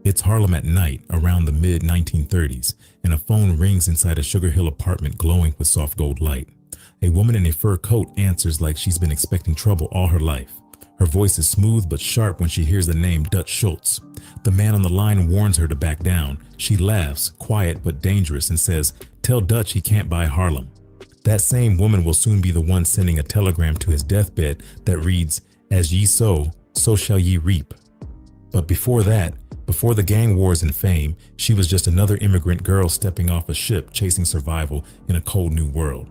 It's Harlem at night, around the mid-1930s, and a phone rings inside a Sugar Hill apartment glowing with soft gold light. A woman in a fur coat answers like she's been expecting trouble all her life. Her voice is smooth but sharp when she hears the name Dutch Schultz. The man on the line warns her to back down. She laughs, quiet but dangerous, and says, "Tell Dutch he can't buy Harlem." That same woman will soon be the one sending a telegram to his deathbed that reads, "As ye sow, so shall ye reap." But before that, before the gang wars and fame, she was just another immigrant girl stepping off a ship chasing survival in a cold new world.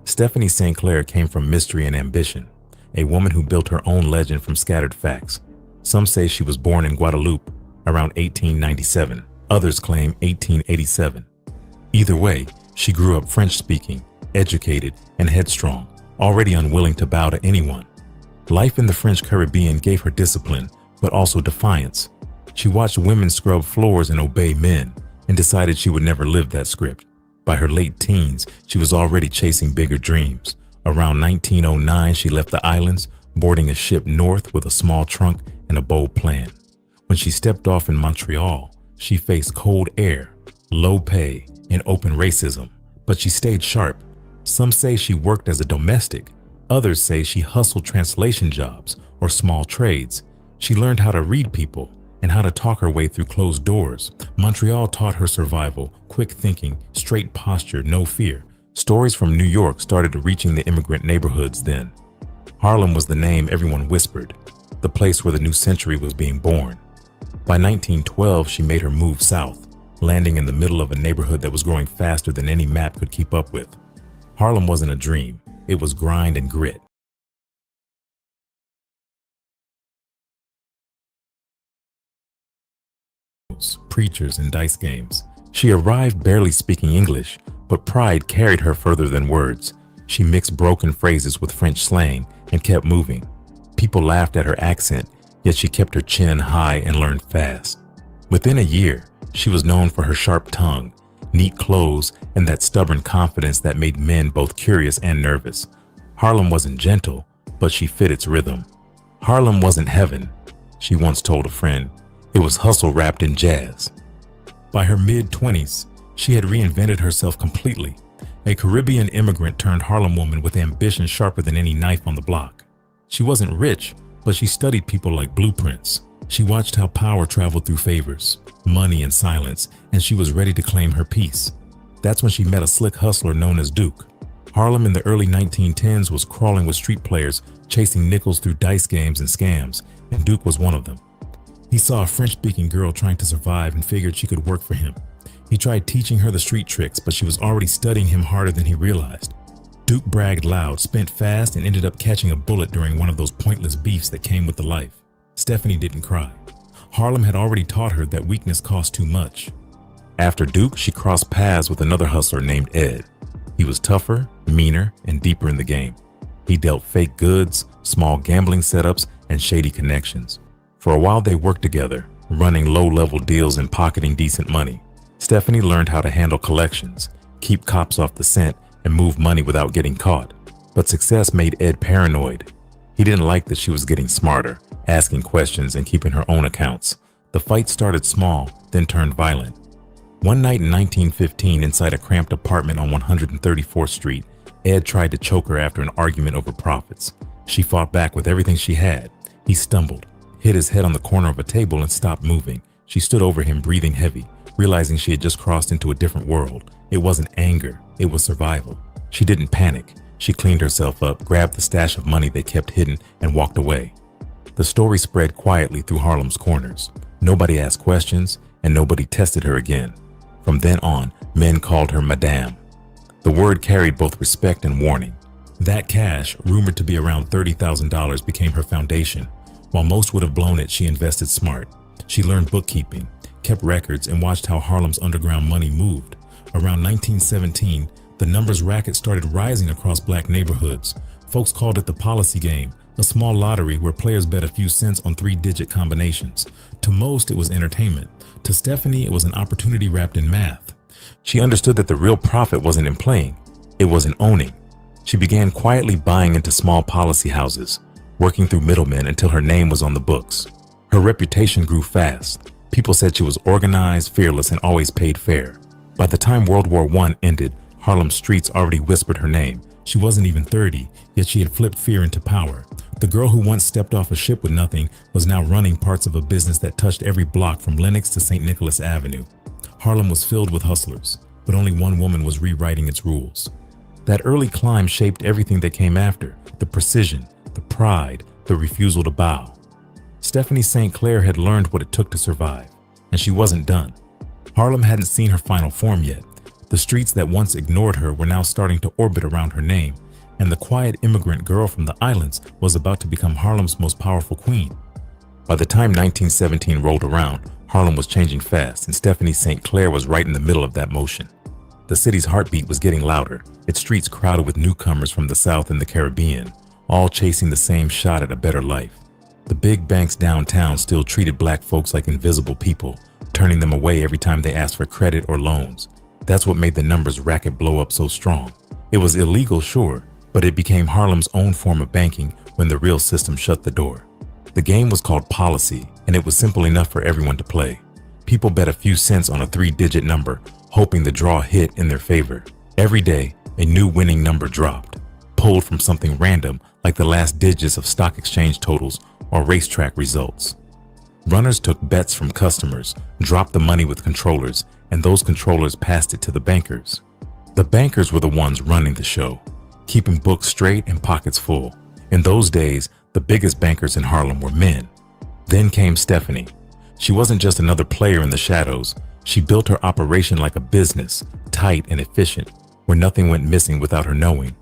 Stephanie St. Clair came from mystery and ambition, a woman who built her own legend from scattered facts. Some say she was born in Guadeloupe around 1897. Others claim 1887. Either way, she grew up French-speaking, educated, and headstrong, already unwilling to bow to anyone. Life in the French Caribbean gave her discipline, but also defiance. She watched women scrub floors and obey men, and decided she would never live that script. By her late teens, she was already chasing bigger dreams. Around 1909, she left the islands, boarding a ship north with a small trunk and a bold plan. When she stepped off in Montreal, she faced cold air, low pay, and open racism, but she stayed sharp. Some say she worked as a domestic. Others say she hustled translation jobs or small trades. She learned how to read people and how to talk her way through closed doors. Montreal taught her survival, quick thinking, straight posture, no fear. Stories from New York started reaching the immigrant neighborhoods then. Harlem was the name everyone whispered, the place where the new century was being born. By 1912, she made her move south, landing in the middle of a neighborhood that was growing faster than any map could keep up with. Harlem wasn't a dream, it was grind and grit. Preachers, and dice games. She arrived barely speaking English, but pride carried her further than words. She mixed broken phrases with French slang and kept moving. People laughed at her accent, yet she kept her chin high and learned fast. Within a year, she was known for her sharp tongue, neat clothes, and that stubborn confidence that made men both curious and nervous. Harlem wasn't gentle, but she fit its rhythm. Harlem wasn't heaven, she once told a friend. It was hustle wrapped in jazz. By her mid-20s, she had reinvented herself completely. A Caribbean immigrant turned Harlem woman with ambition sharper than any knife on the block. She wasn't rich, but she studied people like blueprints. She watched how power traveled through favors, money, and silence, and she was ready to claim her piece. That's when she met a slick hustler known as Duke. Harlem in the early 1910s was crawling with street players, chasing nickels through dice games and scams, and Duke was one of them. He saw a French-speaking girl trying to survive and figured she could work for him. He tried teaching her the street tricks, but she was already studying him harder than he realized. Duke bragged loud, spent fast, and ended up catching a bullet during one of those pointless beefs that came with the life. Stephanie didn't cry. Harlem had already taught her that weakness cost too much. After Duke, she crossed paths with another hustler named Ed. He was tougher, meaner, and deeper in the game. He dealt fake goods, small gambling setups, and shady connections. For a while they worked together, running low-level deals and pocketing decent money. Stephanie learned how to handle collections, keep cops off the scent, and move money without getting caught. But success made Ed paranoid. He didn't like that she was getting smarter, asking questions, and keeping her own accounts. The fight started small, then turned violent. One night in 1915, inside a cramped apartment on 134th Street, Ed tried to choke her after an argument over profits. She fought back with everything she had. He stumbled, hit his head on the corner of a table, and stopped moving. She stood over him, breathing heavy, realizing she had just crossed into a different world. It wasn't anger, it was survival. She didn't panic. She cleaned herself up, grabbed the stash of money they kept hidden, and walked away. The story spread quietly through Harlem's corners. Nobody asked questions, and nobody tested her again. From then on, men called her Madame. The word carried both respect and warning. That cash, rumored to be around $30,000, became her foundation. While most would have blown it, she invested smart. She learned bookkeeping, kept records, and watched how Harlem's underground money moved. Around 1917, the numbers racket started rising across black neighborhoods. Folks called it the policy game, a small lottery where players bet a few cents on three-digit combinations. To most, it was entertainment. To Stephanie, it was an opportunity wrapped in math. She understood that the real profit wasn't in playing, it was in owning. She began quietly buying into small policy houses, working through middlemen until her name was on the books. Her reputation grew fast. People said she was organized, fearless, and always paid fair. By the time World War I ended, Harlem's streets already whispered her name. She wasn't even 30, yet she had flipped fear into power. The girl who once stepped off a ship with nothing was now running parts of a business that touched every block from Lenox to St. Nicholas Avenue. Harlem was filled with hustlers, but only one woman was rewriting its rules. That early climb shaped everything that came after: the precision, the pride, the refusal to bow. Stephanie St. Clair had learned what it took to survive, and she wasn't done. Harlem hadn't seen her final form yet. The streets that once ignored her were now starting to orbit around her name, and the quiet immigrant girl from the islands was about to become Harlem's most powerful queen. By the time 1917 rolled around, Harlem was changing fast, and Stephanie St. Clair was right in the middle of that motion. The city's heartbeat was getting louder, its streets crowded with newcomers from the South and the Caribbean, all chasing the same shot at a better life. The big banks downtown still treated black folks like invisible people, turning them away every time they asked for credit or loans. That's what made the numbers racket blow up so strong. It was illegal, sure, but it became Harlem's own form of banking when the real system shut the door. The game was called policy, and it was simple enough for everyone to play. People bet a few cents on a 3-digit number, hoping the draw hit in their favor. Every day, a new winning number dropped, pulled from something random like the last digits of stock exchange totals or racetrack results. Runners took bets from customers, dropped the money with controllers, and those controllers passed it to the bankers. The bankers were the ones running the show, keeping books straight and pockets full. In those days, the biggest bankers in Harlem were men. Then came Stephanie. She wasn't just another player in the shadows. She built her operation like a business, tight and efficient, where nothing went missing without her knowing.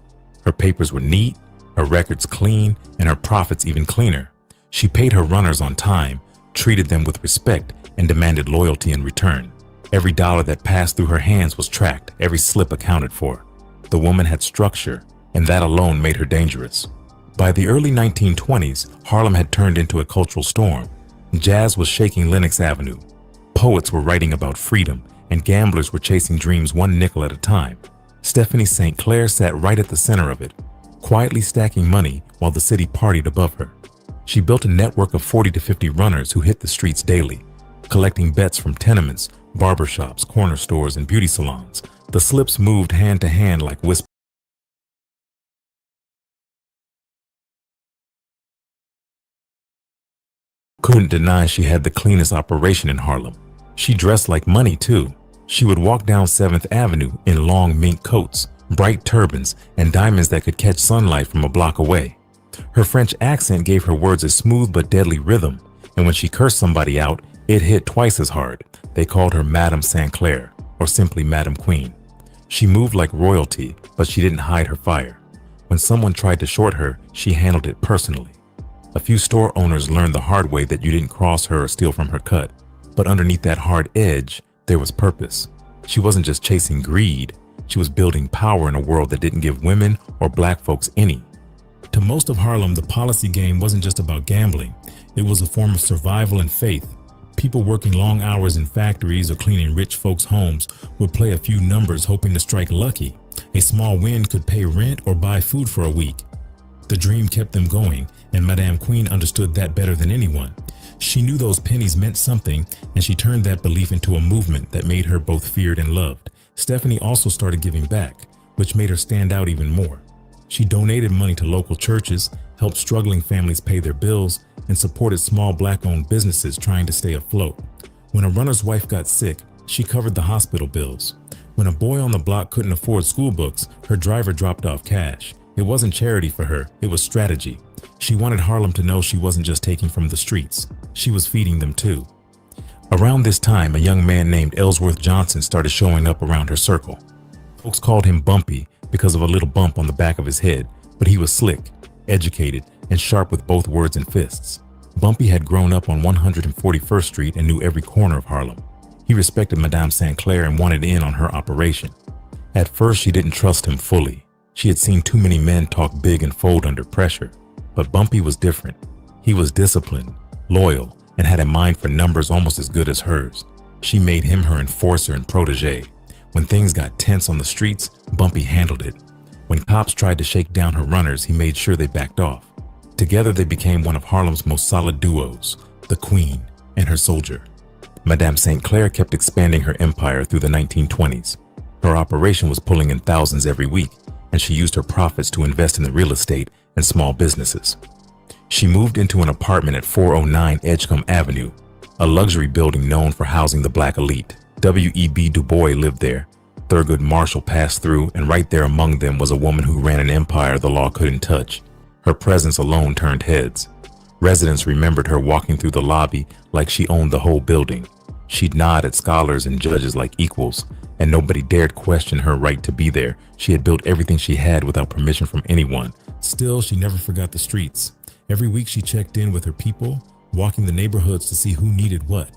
Her papers were neat, her records clean, and her profits even cleaner. She paid her runners on time, treated them with respect, and demanded loyalty in return. Every dollar that passed through her hands was tracked, every slip accounted for. The woman had structure, and that alone made her dangerous. By the early 1920s, Harlem had turned into a cultural storm. Jazz was shaking Lenox Avenue. Poets were writing about freedom, and gamblers were chasing dreams one nickel at a time. Stephanie St. Clair sat right at the center of it, quietly stacking money while the city partied above her. She built a network of 40 to 50 runners who hit the streets daily, collecting bets from tenements, barbershops, corner stores, and beauty salons. The slips moved hand to hand like whispers. Couldn't deny she had the cleanest operation in Harlem. She dressed like money too. She would walk down 7th Avenue in long mink coats, bright turbans, and diamonds that could catch sunlight from a block away. Her French accent gave her words a smooth but deadly rhythm, and when she cursed somebody out, it hit twice as hard. They called her Madame St. Clair, or simply Madame Queen. She moved like royalty, but she didn't hide her fire. When someone tried to short her, she handled it personally. A few store owners learned the hard way that you didn't cross her or steal from her cut, but underneath that hard edge, there was purpose. She wasn't just chasing greed, she was building power in a world that didn't give women or black folks any. To most of Harlem, the policy game wasn't just about gambling. It was a form of survival and faith. People working long hours in factories or cleaning rich folks' homes would play a few numbers hoping to strike lucky. A small win could pay rent or buy food for a week. The dream kept them going, and Madame Queen understood that better than anyone. She knew those pennies meant something, and she turned that belief into a movement that made her both feared and loved. Stephanie also started giving back, which made her stand out even more. She donated money to local churches, helped struggling families pay their bills, and supported small black-owned businesses trying to stay afloat. When a runner's wife got sick, she covered the hospital bills. When a boy on the block couldn't afford school books, her driver dropped off cash. It wasn't charity for her, it was strategy. She wanted Harlem to know she wasn't just taking from the streets, she was feeding them too. Around this time, a young man named Ellsworth Johnson started showing up around her circle. Folks called him Bumpy because of a little bump on the back of his head, but he was slick, educated, and sharp with both words and fists. Bumpy had grown up on 141st Street and knew every corner of Harlem. He respected Madame St. Clair and wanted in on her operation. At first, she didn't trust him fully. She had seen too many men talk big and fold under pressure. But Bumpy was different. He was disciplined, loyal, and had a mind for numbers almost as good as hers. She made him her enforcer and protege. When things got tense on the streets, Bumpy handled it. When cops tried to shake down her runners, he made sure they backed off. Together they became one of Harlem's most solid duos, the Queen and her soldier. Madame St. Clair kept expanding her empire through the 1920s. Her operation was pulling in thousands every week, and she used her profits to invest in the real estate and small businesses. She moved into an apartment at 409 Edgecombe Avenue, a luxury building known for housing the black elite. W.E.B. Du Bois lived there. Thurgood Marshall passed through, and right there among them was a woman who ran an empire the law couldn't touch. Her presence alone turned heads. Residents remembered her walking through the lobby like she owned the whole building. She'd nod at scholars and judges like equals, and nobody dared question her right to be there. She had built everything she had without permission from anyone. Still, she never forgot the streets. Every week she checked in with her people, walking the neighborhoods to see who needed what.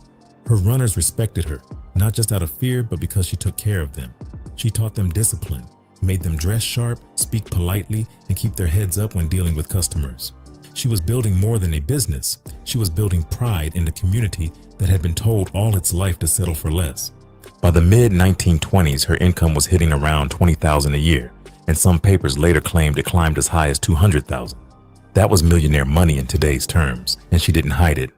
Her runners respected her, not just out of fear, but because she took care of them. She taught them discipline, made them dress sharp, speak politely, and keep their heads up when dealing with customers. She was building more than a business. She was building pride in a community that had been told all its life to settle for less. By the mid-1920s, her income was hitting around $20,000 a year, and some papers later claimed it climbed as high as $200,000. That was millionaire money in today's terms, and she didn't hide it.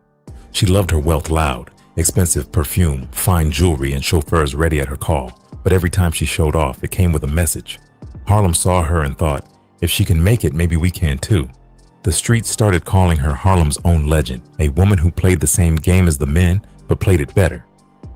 She loved her wealth loud, expensive perfume, fine jewelry, and chauffeurs ready at her call. But every time she showed off, it came with a message. Harlem saw her and thought, if she can make it, maybe we can too. The streets started calling her Harlem's own legend, a woman who played the same game as the men, but played it better.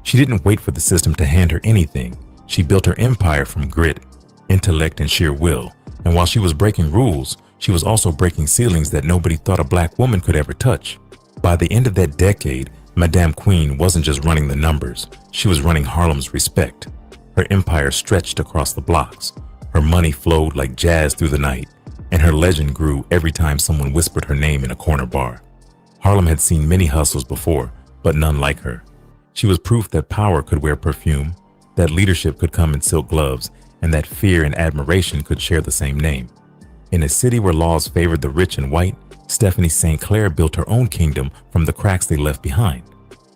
She didn't wait for the system to hand her anything. She built her empire from grit, intellect, and sheer will. And while she was breaking rules, she was also breaking ceilings that nobody thought a black woman could ever touch. By the end of that decade, Madame Queen wasn't just running the numbers, she was running Harlem's respect. Her empire stretched across the blocks. Her money flowed like jazz through the night, and her legend grew every time someone whispered her name in a corner bar. Harlem had seen many hustles before, but none like her. She was proof that power could wear perfume, that leadership could come in silk gloves, and that fear and admiration could share the same name. In a city where laws favored the rich and white, Stephanie St. Clair built her own kingdom from the cracks they left behind.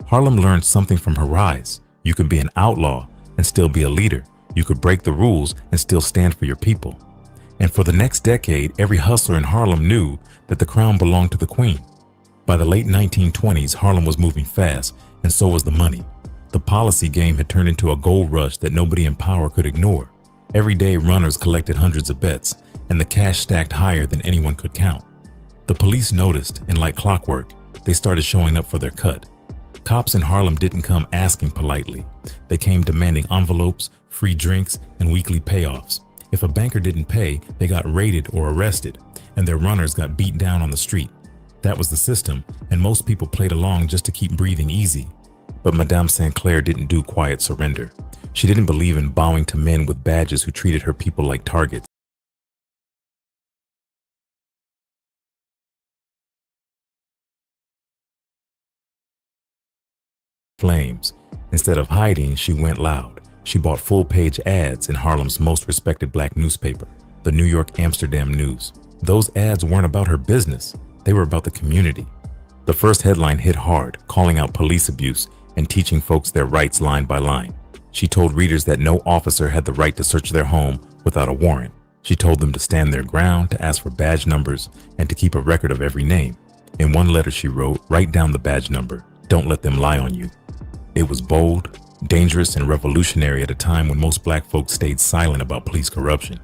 Harlem learned something from her rise. You could be an outlaw and still be a leader. You could break the rules and still stand for your people. And for the next decade, every hustler in Harlem knew that the crown belonged to the queen. By the late 1920s, Harlem was moving fast, and so was the money. The policy game had turned into a gold rush that nobody in power could ignore. Every day, runners collected hundreds of bets, and the cash stacked higher than anyone could count. The police noticed, and like clockwork, they started showing up for their cut. Cops in Harlem didn't come asking politely. They came demanding envelopes, free drinks, and weekly payoffs. If a banker didn't pay, they got raided or arrested, and their runners got beat down on the street. That was the system, and most people played along just to keep breathing easy. But Madame St. Clair didn't do quiet surrender. She didn't believe in bowing to men with badges who treated her people like targets. Flames. Instead of hiding, she went loud. She bought full-page ads in Harlem's most respected black newspaper, the New York Amsterdam News. Those ads weren't about her business. They were about the community. The first headline hit hard, calling out police abuse and teaching folks their rights line by line. She told readers that no officer had the right to search their home without a warrant. She told them to stand their ground, to ask for badge numbers, and to keep a record of every name. In one letter she wrote, "Write down the badge number. Don't let them lie on you." It was bold, dangerous, and revolutionary at a time when most black folks stayed silent about police corruption.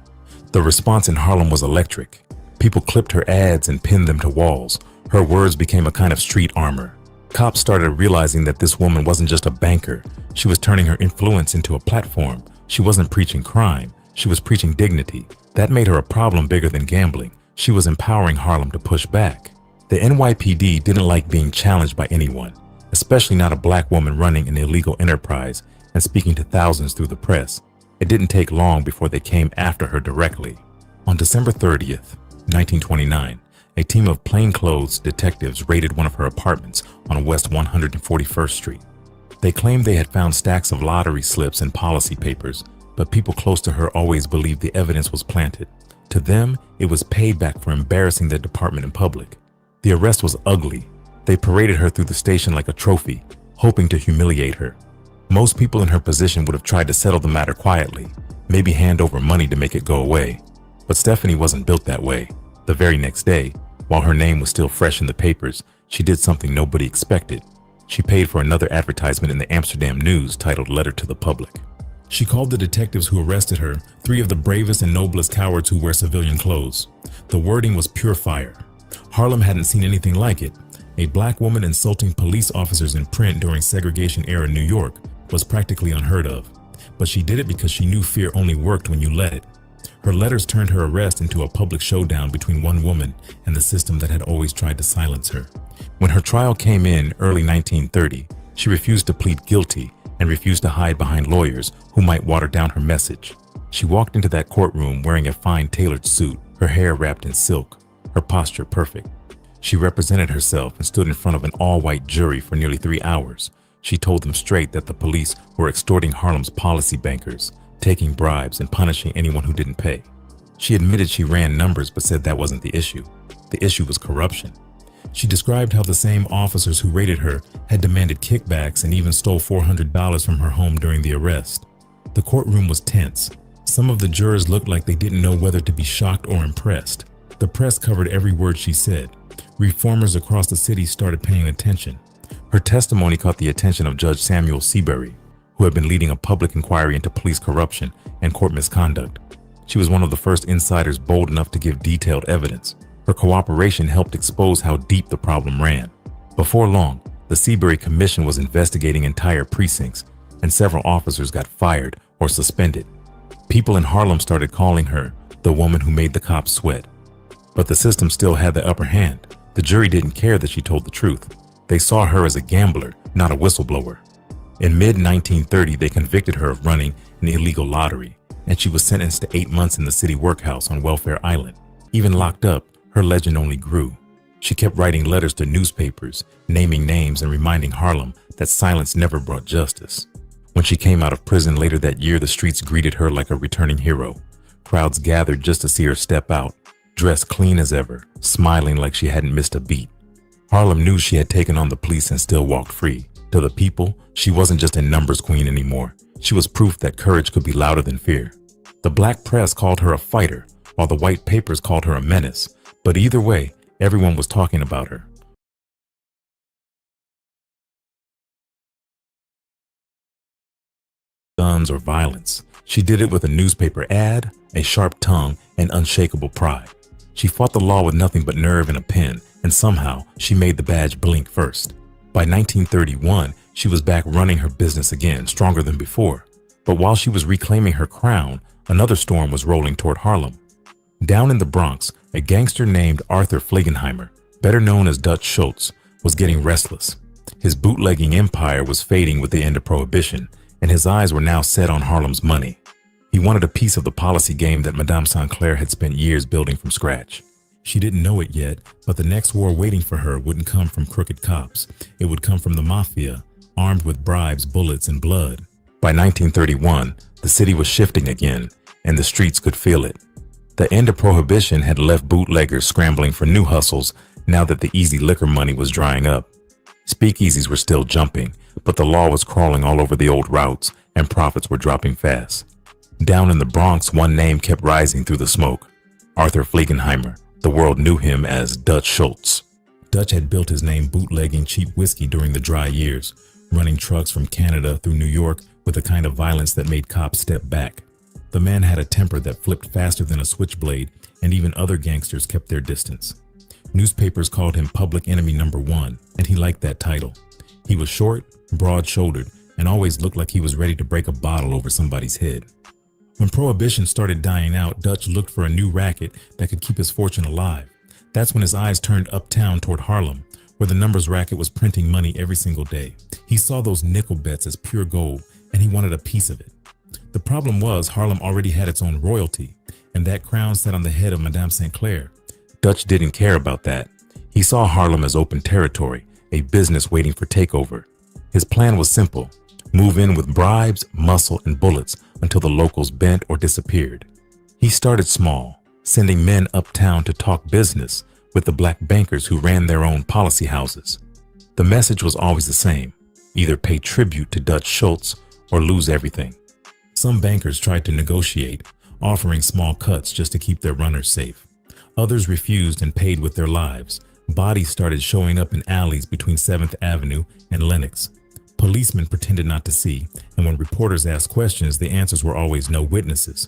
The response in Harlem was electric. People clipped her ads and pinned them to walls. Her words became a kind of street armor. Cops started realizing that this woman wasn't just a banker. She was turning her influence into a platform. She wasn't preaching crime. She was preaching dignity. That made her a problem bigger than gambling. She was empowering Harlem to push back. The NYPD didn't like being challenged by anyone, especially not a black woman running an illegal enterprise and speaking to thousands through the press. It didn't take long before they came after her directly. On December 30th, 1929, a team of plainclothes detectives raided one of her apartments on West 141st Street. They claimed they had found stacks of lottery slips and policy papers, but people close to her always believed the evidence was planted. To them, it was payback for embarrassing their department in public. The arrest was ugly. They paraded her through the station like a trophy, hoping to humiliate her. Most people in her position would have tried to settle the matter quietly, maybe hand over money to make it go away. But Stephanie wasn't built that way. The very next day, while her name was still fresh in the papers, she did something nobody expected. She paid for another advertisement in the Amsterdam News titled Letter to the Public. She called the detectives who arrested her three of the bravest and noblest cowards who wear civilian clothes. The wording was pure fire. Harlem hadn't seen anything like it. A black woman insulting police officers in print during segregation-era New York was practically unheard of. But she did it because she knew fear only worked when you let it. Her letters turned her arrest into a public showdown between one woman and the system that had always tried to silence her. When her trial came in early 1930, she refused to plead guilty and refused to hide behind lawyers who might water down her message. She walked into that courtroom wearing a fine tailored suit, her hair wrapped in silk, her posture perfect. She represented herself and stood in front of an all-white jury for nearly 3 hours. She told them straight that the police were extorting Harlem's policy bankers, taking bribes and punishing anyone who didn't pay. She admitted she ran numbers but said that wasn't the issue. The issue was corruption. She described how the same officers who raided her had demanded kickbacks and even stole $400 from her home during the arrest. The courtroom was tense. Some of the jurors looked like they didn't know whether to be shocked or impressed. The press covered every word she said. Reformers across the city started paying attention. Her testimony caught the attention of Judge Samuel Seabury, who had been leading a public inquiry into police corruption and court misconduct. She was one of the first insiders bold enough to give detailed evidence. Her cooperation helped expose how deep the problem ran. Before long, the Seabury Commission was investigating entire precincts, and several officers got fired or suspended. People in Harlem started calling her the woman who made the cops sweat. But the system still had the upper hand. The jury didn't care that she told the truth. They saw her as a gambler, not a whistleblower. In mid-1930, they convicted her of running an illegal lottery, and she was sentenced to 8 months in the city workhouse on Welfare Island. Even locked up, her legend only grew. She kept writing letters to newspapers, naming names and reminding Harlem that silence never brought justice. When she came out of prison later that year, the streets greeted her like a returning hero. Crowds gathered just to see her step out, dressed clean as ever, smiling like she hadn't missed a beat. Harlem knew she had taken on the police and still walked free. To the people, she wasn't just a numbers queen anymore. She was proof that courage could be louder than fear. The black press called her a fighter, while the white papers called her a menace. But either way, everyone was talking about her. Guns or violence. She did it with a newspaper ad, a sharp tongue, and unshakable pride. She fought the law with nothing but nerve and a pen, and somehow she made the badge blink first. By 1931, she was back running her business again, stronger than before. But while she was reclaiming her crown, another storm was rolling toward Harlem. Down in the Bronx, a gangster named Arthur Flegenheimer, better known as Dutch Schultz, was getting restless. His bootlegging empire was fading with the end of Prohibition, and his eyes were now set on Harlem's money. He wanted a piece of the policy game that Madame St. Clair had spent years building from scratch. She didn't know it yet, but the next war waiting for her wouldn't come from crooked cops. It would come from the mafia, armed with bribes, bullets, and blood. By 1931, the city was shifting again, and the streets could feel it. The end of Prohibition had left bootleggers scrambling for new hustles now that the easy liquor money was drying up. Speakeasies were still jumping, but the law was crawling all over the old routes, and profits were dropping fast. Down in the Bronx, one name kept rising through the smoke: Arthur Flegenheimer. The world knew him as Dutch Schultz. Dutch had built his name bootlegging cheap whiskey during the dry years, running trucks from Canada through New York with the kind of violence that made cops step back. The man had a temper that flipped faster than a switchblade, and even other gangsters kept their distance. Newspapers called him Public Enemy #1, and he liked that title. He was short, broad-shouldered, and always looked like he was ready to break a bottle over somebody's head. When Prohibition started dying out, Dutch looked for a new racket that could keep his fortune alive. That's when his eyes turned uptown toward Harlem, where the numbers racket was printing money every single day. He saw those nickel bets as pure gold, and he wanted a piece of it. The problem was Harlem already had its own royalty, and that crown sat on the head of Madame St. Clair. Dutch didn't care about that. He saw Harlem as open territory, a business waiting for takeover. His plan was simple: move in with bribes, muscle, and bullets until the locals bent or disappeared. He started small, sending men uptown to talk business with the black bankers who ran their own policy houses. The message was always the same: either pay tribute to Dutch Schultz or lose everything. Some bankers tried to negotiate, offering small cuts just to keep their runners safe. Others refused and paid with their lives. Bodies started showing up in alleys between 7th Avenue and Lenox. Policemen pretended not to see, and when reporters asked questions, the answers were always no witnesses.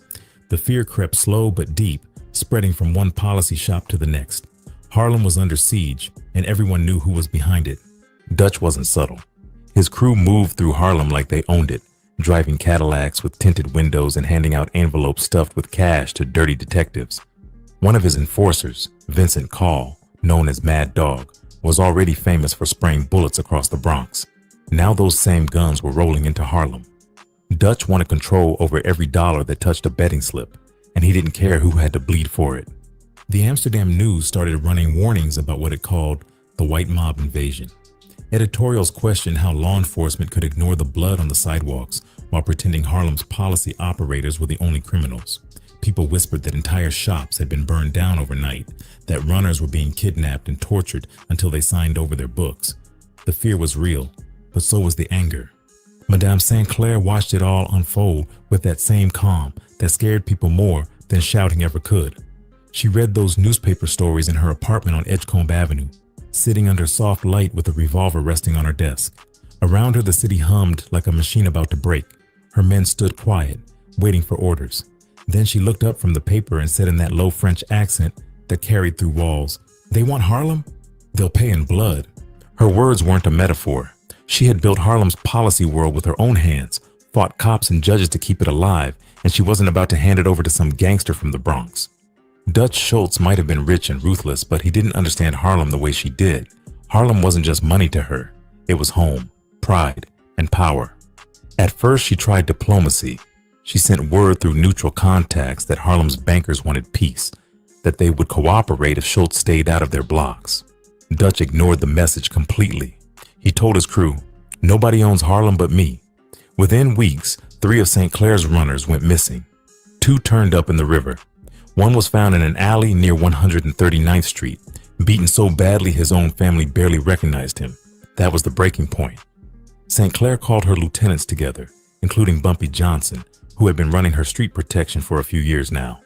The fear crept slow but deep, spreading from one policy shop to the next. Harlem was under siege, and everyone knew who was behind it. Dutch wasn't subtle. His crew moved through Harlem like they owned it, driving Cadillacs with tinted windows and handing out envelopes stuffed with cash to dirty detectives. One of his enforcers, Vincent Call, known as Mad Dog, was already famous for spraying bullets across the Bronx. Now those same guns were rolling into Harlem. Dutch wanted control over every dollar that touched a betting slip, and he didn't care who had to bleed for it. The Amsterdam News started running warnings about what it called the white mob invasion. Editorials questioned how law enforcement could ignore the blood on the sidewalks while pretending Harlem's policy operators were the only criminals. People whispered that entire shops had been burned down overnight, that runners were being kidnapped and tortured until they signed over their books. The fear was real, but so was the anger. Madame St. Clair watched it all unfold with that same calm that scared people more than shouting ever could. She read those newspaper stories in her apartment on Edgecombe Avenue, sitting under soft light with a revolver resting on her desk. Around her, the city hummed like a machine about to break. Her men stood quiet, waiting for orders. Then she looked up from the paper and said in that low French accent that carried through walls, "They want Harlem? They'll pay in blood." Her words weren't a metaphor. She had built Harlem's policy world with her own hands, fought cops and judges to keep it alive, and she wasn't about to hand it over to some gangster from the Bronx. Dutch Schultz might have been rich and ruthless, but he didn't understand Harlem the way she did. Harlem wasn't just money to her. It was home, pride, and power. At first, she tried diplomacy. She sent word through neutral contacts that Harlem's bankers wanted peace, that they would cooperate if Schultz stayed out of their blocks. Dutch ignored the message completely. He told his crew, "Nobody owns Harlem but me." Within weeks, 3 of St. Clair's runners went missing. 2 turned up in the river. One was found in an alley near 139th Street, beaten so badly his own family barely recognized him. That was the breaking point. St. Clair called her lieutenants together, including Bumpy Johnson, who had been running her street protection for a few years now.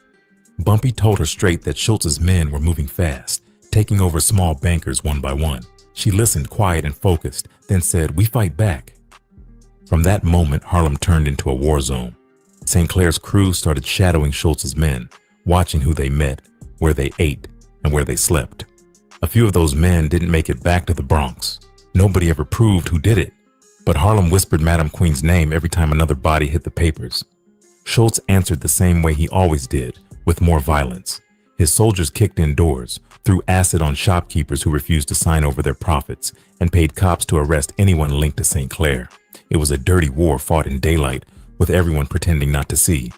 Bumpy told her straight that Schultz's men were moving fast, taking over small bankers one by one. She listened quiet and focused, then said, "We fight back." From that moment, Harlem turned into a war zone. St. Clair's crew started shadowing Schultz's men, watching who they met, where they ate, and where they slept. A few of those men didn't make it back to the Bronx. Nobody ever proved who did it, but Harlem whispered Madame Queen's name every time another body hit the papers. Schultz answered the same way he always did, with more violence. His soldiers kicked in doors, threw acid on shopkeepers who refused to sign over their profits, and paid cops to arrest anyone linked to St. Clair. It was a dirty war fought in daylight, with everyone pretending not to see.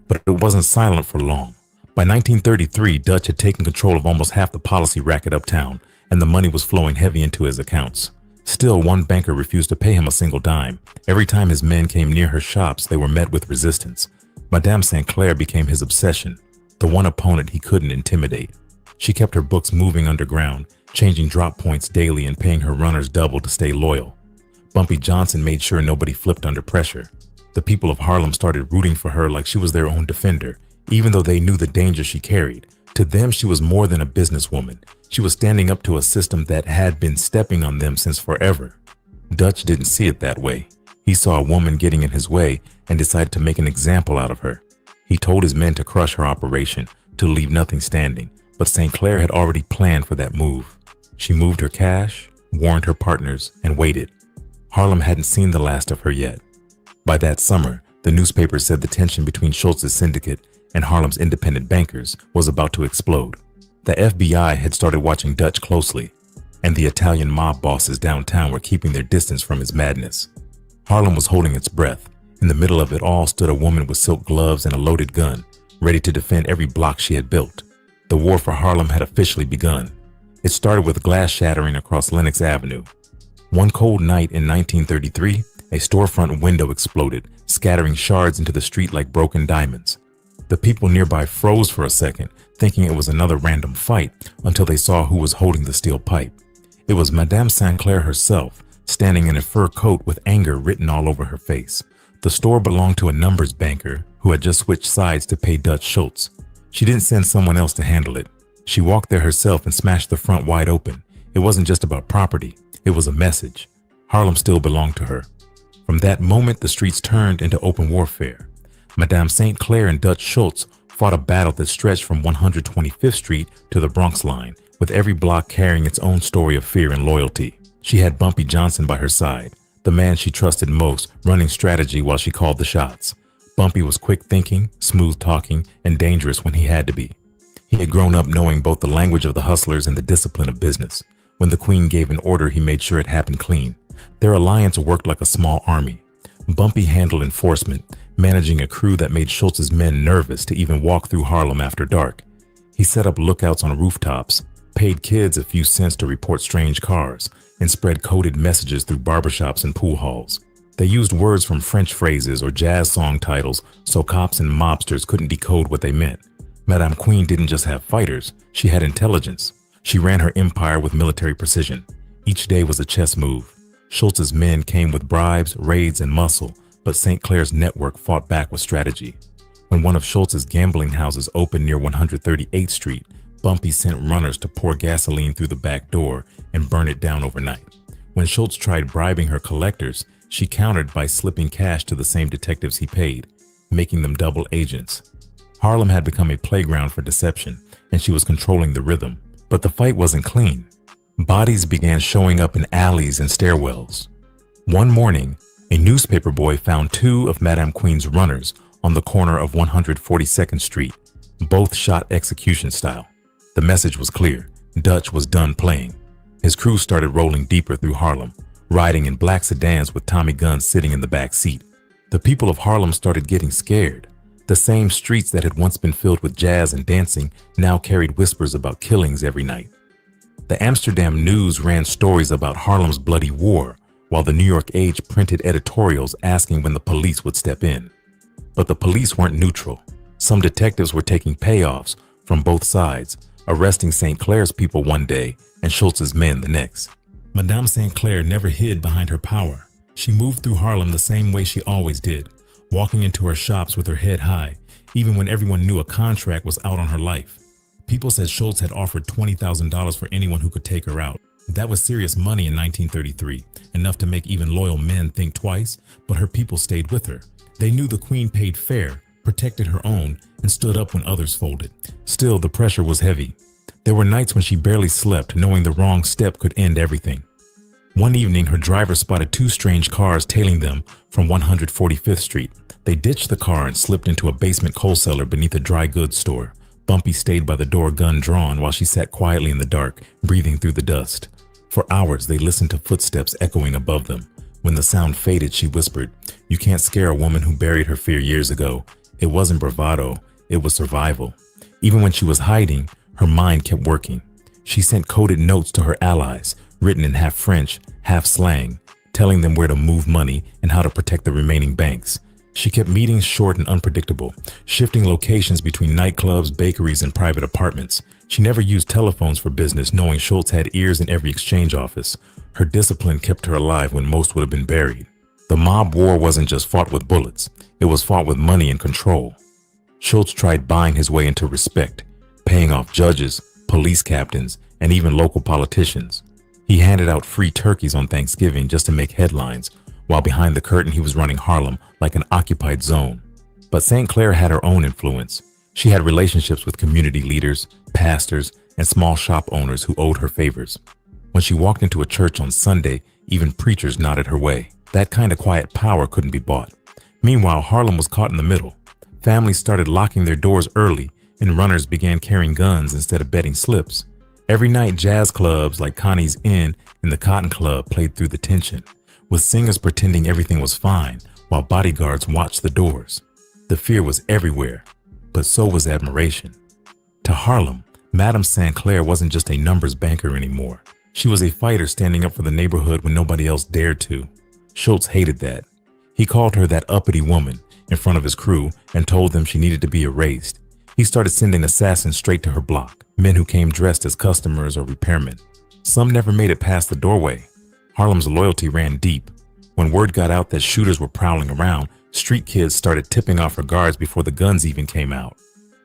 But it wasn't silent for long. By 1933, Dutch had taken control of almost half the policy racket uptown, and the money was flowing heavy into his accounts. Still, one banker refused to pay him a single dime. Every time his men came near her shops, they were met with resistance. Madame St. Clair became his obsession, the one opponent he couldn't intimidate. She kept her books moving underground, changing drop points daily and paying her runners double to stay loyal. Bumpy Johnson made sure nobody flipped under pressure. The people of Harlem started rooting for her like she was their own defender, even though they knew the danger she carried. To them, she was more than a businesswoman. She was standing up to a system that had been stepping on them since forever. Dutch didn't see it that way. He saw a woman getting in his way and decided to make an example out of her. He told his men to crush her operation, to leave nothing standing, but St. Clair had already planned for that move. She moved her cash, warned her partners, and waited. Harlem hadn't seen the last of her yet. By that summer, the newspapers said the tension between Schultz's syndicate and Harlem's independent bankers was about to explode. The FBI had started watching Dutch closely, and the Italian mob bosses downtown were keeping their distance from his madness. Harlem was holding its breath. In the middle of it all stood a woman with silk gloves and a loaded gun, ready to defend every block she had built. The war for Harlem had officially begun. It started with glass shattering across Lenox Avenue. One cold night in 1933, a storefront window exploded, scattering shards into the street like broken diamonds. The people nearby froze for a second, thinking it was another random fight, until they saw who was holding the steel pipe. It was Madame St. Clair herself, standing in a fur coat with anger written all over her face. The store belonged to a numbers banker who had just switched sides to pay Dutch Schultz. She didn't send someone else to handle it. She walked there herself and smashed the front wide open. It wasn't just about property. It was a message. Harlem still belonged to her. From that moment, the streets turned into open warfare. Madame St. Clair and Dutch Schultz fought a battle that stretched from 125th Street to the Bronx line, with every block carrying its own story of fear and loyalty. She had Bumpy Johnson by her side, the man she trusted most, running strategy while she called the shots. Bumpy was quick thinking, smooth talking, and dangerous when he had to be. He had grown up knowing both the language of the hustlers and the discipline of business. When the Queen gave an order, he made sure it happened clean. Their alliance worked like a small army. Bumpy handled enforcement, managing a crew that made Schultz's men nervous to even walk through Harlem after dark. He set up lookouts on rooftops, paid kids a few cents to report strange cars, and spread coded messages through barbershops and pool halls. They used words from French phrases or jazz song titles so cops and mobsters couldn't decode what they meant. Madame Queen didn't just have fighters, she had intelligence. She ran her empire with military precision. Each day was a chess move. Schultz's men came with bribes, raids, and muscle, but St. Clair's network fought back with strategy. When one of Schultz's gambling houses opened near 138th Street, Bumpy sent runners to pour gasoline through the back door and burn it down overnight. When Schultz tried bribing her collectors, she countered by slipping cash to the same detectives he paid, making them double agents. Harlem had become a playground for deception, and she was controlling the rhythm. But the fight wasn't clean. Bodies began showing up in alleys and stairwells. One morning, a newspaper boy found two of Madame Queen's runners on the corner of 142nd Street, both shot execution style. The message was clear. Dutch was done playing. His crew started rolling deeper through Harlem, riding in black sedans with Tommy guns sitting in the back seat. The people of Harlem started getting scared. The same streets that had once been filled with jazz and dancing now carried whispers about killings every night. The Amsterdam News ran stories about Harlem's bloody war, while the New York Age printed editorials asking when the police would step in. But the police weren't neutral. Some detectives were taking payoffs from both sides, arresting St. Clair's people one day and Schultz's men the next. Madame St. Clair never hid behind her power. She moved through Harlem the same way she always did, walking into her shops with her head high, even when everyone knew a contract was out on her life. People said Schultz had offered $20,000 for anyone who could take her out. That was serious money in 1933, enough to make even loyal men think twice, but her people stayed with her. They knew the Queen paid fair, protected her own, and stood up when others folded. Still, the pressure was heavy. There were nights when she barely slept, knowing the wrong step could end everything. One evening, her driver spotted two strange cars tailing them from 145th Street. They ditched the car and slipped into a basement coal cellar beneath a dry goods store. Bumpy stayed by the door, gun drawn, while she sat quietly in the dark, breathing through the dust. For hours, they listened to footsteps echoing above them. When the sound faded, she whispered, "You can't scare a woman who buried her fear years ago." It wasn't bravado, it was survival. Even when she was hiding, her mind kept working. She sent coded notes to her allies, written in half French, half slang, telling them where to move money and how to protect the remaining banks. She kept meetings short and unpredictable, shifting locations between nightclubs, bakeries, and private apartments. She never used telephones for business, knowing Schultz had ears in every exchange office. Her discipline kept her alive when most would have been buried. The mob war wasn't just fought with bullets, it was fought with money and control. Schultz tried buying his way into respect, paying off judges, police captains, and even local politicians. He handed out free turkeys on Thanksgiving just to make headlines, while behind the curtain he was running Harlem like an occupied zone. But St. Clair had her own influence. She had relationships with community leaders, pastors, and small shop owners who owed her favors. When she walked into a church on Sunday, even preachers nodded her way. That kind of quiet power couldn't be bought. Meanwhile, Harlem was caught in the middle. Families started locking their doors early, and runners began carrying guns instead of betting slips. Every night, jazz clubs like Connie's Inn and the Cotton Club played through the tension, with singers pretending everything was fine while bodyguards watched the doors. The fear was everywhere, but so was admiration. To Harlem, Madame St. Clair wasn't just a numbers banker anymore. She was a fighter standing up for the neighborhood when nobody else dared to. Schultz hated that. He called her that uppity woman in front of his crew and told them she needed to be erased. He started sending assassins straight to her block, men who came dressed as customers or repairmen. Some never made it past the doorway. Harlem's loyalty ran deep. When word got out that shooters were prowling around, Street kids started tipping off her guards before the guns even came out.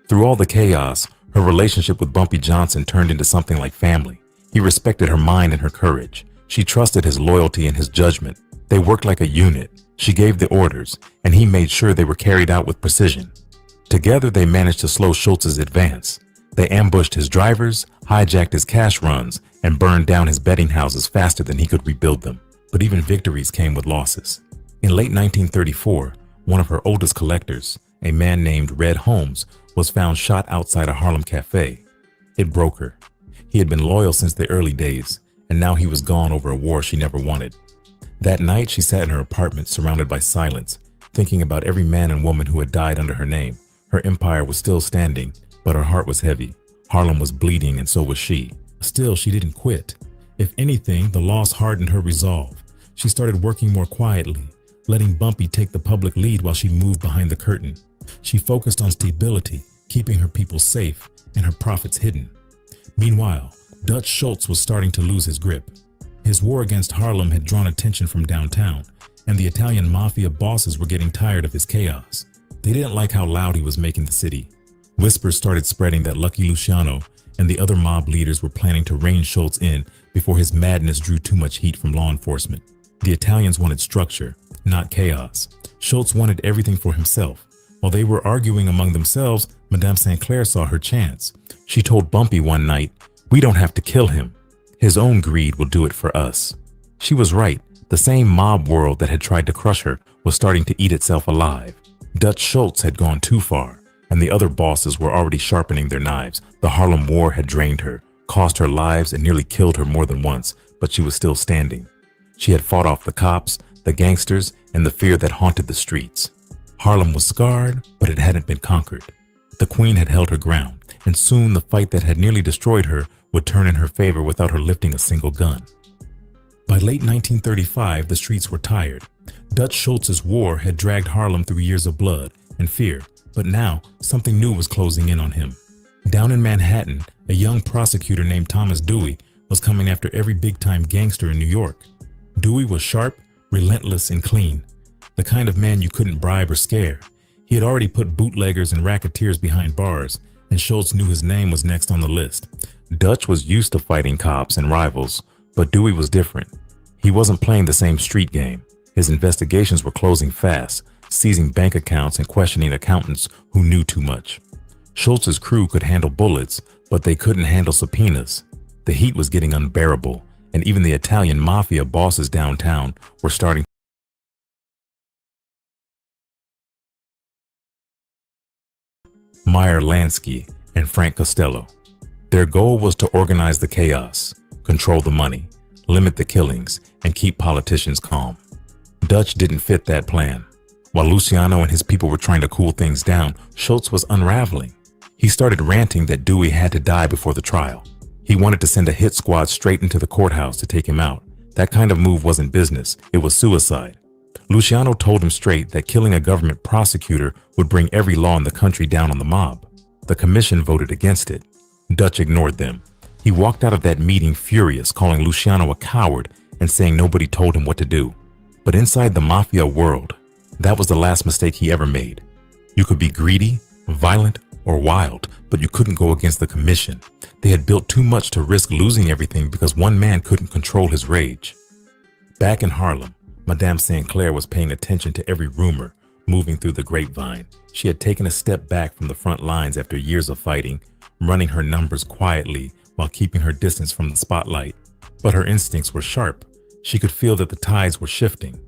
Through all the chaos, her relationship with Bumpy Johnson turned into something like family. He respected her mind and her courage. She trusted his loyalty and his judgment. They worked like a unit. She gave the orders, and he made sure they were carried out with precision. Together, they managed to slow Schultz's advance. They ambushed his drivers, hijacked his cash runs, and burned down his betting houses faster than he could rebuild them. But even victories came with losses. In late 1934, one of her oldest collectors, a man named Red Holmes, was found shot outside a Harlem cafe. It broke her. He had been loyal since the early days, and now he was gone over a war she never wanted. That night, she sat in her apartment surrounded by silence, thinking about every man and woman who had died under her name. Her empire was still standing, but her heart was heavy. Harlem was bleeding, and so was she. Still, she didn't quit. If anything, the loss hardened her resolve. She started working more quietly, letting Bumpy take the public lead while she moved behind the curtain. She focused on stability, keeping her people safe and her profits hidden. Meanwhile, Dutch Schultz was starting to lose his grip. His war against Harlem had drawn attention from downtown, and the Italian mafia bosses were getting tired of his chaos. They didn't like how loud he was making the city. Whispers started spreading that Lucky Luciano and the other mob leaders were planning to rein Schultz in before his madness drew too much heat from law enforcement. The Italians wanted structure, not chaos. Schultz wanted everything for himself. While they were arguing among themselves, Madame St. Clair saw her chance. She told Bumpy one night, "We don't have to kill him. His own greed will do it for us." She was right. The same mob world that had tried to crush her was starting to eat itself alive. Dutch Schultz had gone too far, and the other bosses were already sharpening their knives. The Harlem War had drained her, cost her lives, and nearly killed her more than once, but she was still standing. She had fought off the cops, the gangsters, and the fear that haunted the streets. Harlem was scarred, but it hadn't been conquered. The Queen had held her ground, and soon the fight that had nearly destroyed her would turn in her favor without her lifting a single gun. By late 1935, the streets were tired. Dutch Schultz's war had dragged Harlem through years of blood and fear, but now something new was closing in on him. Down in Manhattan, a young prosecutor named Thomas Dewey was coming after every big-time gangster in New York. Dewey was sharp, relentless, and clean, the kind of man you couldn't bribe or scare. He had already put bootleggers and racketeers behind bars, and Schultz knew his name was next on the list. Dutch was used to fighting cops and rivals, but Dewey was different. He wasn't playing the same street game. His investigations were closing fast, seizing bank accounts and questioning accountants who knew too much. Schultz's crew could handle bullets, but they couldn't handle subpoenas. The heat was getting unbearable, and even the Italian mafia bosses downtown were starting. Meyer Lansky and Frank Costello. Their goal was to organize the chaos, control the money, limit the killings, and keep politicians calm. Dutch didn't fit that plan. While Luciano and his people were trying to cool things down, Schultz was unraveling. He started ranting that Dewey had to die before the trial. He wanted to send a hit squad straight into the courthouse to take him out. That kind of move wasn't business, it was suicide. Luciano told him straight that killing a government prosecutor would bring every law in the country down on the mob. The commission voted against it. Dutch ignored them. He walked out of that meeting furious, calling Luciano a coward and saying nobody told him what to do. But inside the mafia world, that was the last mistake he ever made. You could be greedy, violent, or wild, but you couldn't go against the commission. They had built too much to risk losing everything because one man couldn't control his rage. Back in Harlem, Madame St. Clair was paying attention to every rumor moving through the grapevine. She had taken a step back from the front lines after years of fighting, running her numbers quietly while keeping her distance from the spotlight. But her instincts were sharp. She could feel that the tides were shifting.